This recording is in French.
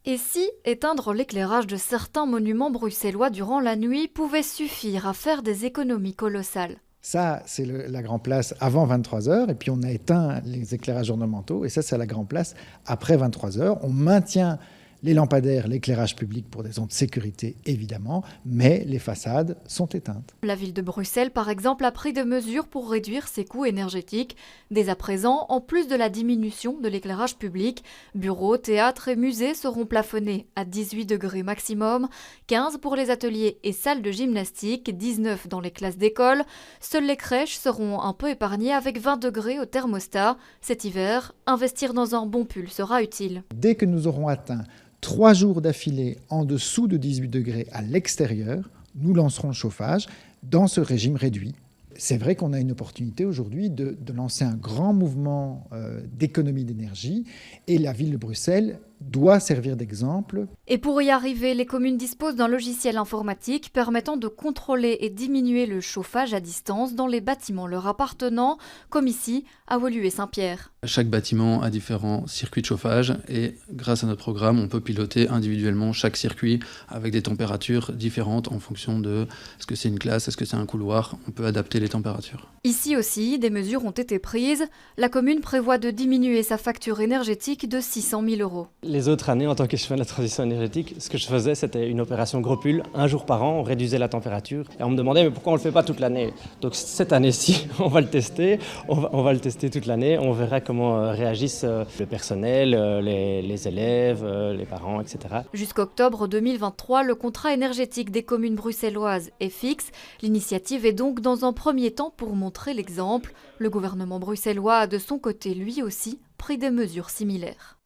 Et si éteindre l'éclairage de certains monuments bruxellois durant la nuit pouvait suffire à faire des économies colossales? Ça, c'est la Grand Place avant 23 heures, et puis on a éteint les éclairages ornementaux, et ça, c'est la Grand Place après 23 heures. On maintient les lampadaires, l'éclairage public pour des raisons de sécurité, évidemment, mais les façades sont éteintes. La ville de Bruxelles, par exemple, a pris des mesures pour réduire ses coûts énergétiques. Dès à présent, en plus de la diminution de l'éclairage public, bureaux, théâtres et musées seront plafonnés à 18 degrés maximum, 15 pour les ateliers et salles de gymnastique, 19 dans les classes d'école. Seules les crèches seront un peu épargnées avec 20 degrés au thermostat. Cet hiver, investir dans un bon pull sera utile. Dès que nous aurons atteint 3 jours d'affilée en dessous de 18 degrés à l'extérieur, nous lancerons le chauffage dans ce régime réduit. C'est vrai qu'on a une opportunité aujourd'hui de lancer un grand mouvement d'économie d'énergie, et la ville de Bruxelles doit servir d'exemple. Et pour y arriver, les communes disposent d'un logiciel informatique permettant de contrôler et diminuer le chauffage à distance dans les bâtiments leur appartenant, comme ici à Woluwe et Saint-Pierre. Chaque bâtiment a différents circuits de chauffage et grâce à notre programme, on peut piloter individuellement chaque circuit avec des températures différentes en fonction de est-ce que c'est une classe, est-ce que c'est un couloir, on peut adapter les températures. Ici aussi, des mesures ont été prises. La commune prévoit de diminuer sa facture énergétique de 600 000 €. Les autres années, en tant que chef de la transition énergétique, ce que je faisais, c'était une opération gros pull. Un jour par an, on réduisait la température. Et on me demandait, mais pourquoi on ne le fait pas toute l'année? Donc cette année-ci, on va le tester. On va le tester toute l'année. On verra comment réagissent le personnel, les élèves, les parents, etc. Jusqu'octobre 2023, le contrat énergétique des communes bruxelloises est fixe. L'initiative est donc dans un premier temps pour montrer l'exemple. Le gouvernement bruxellois a de son côté, lui aussi, pris des mesures similaires.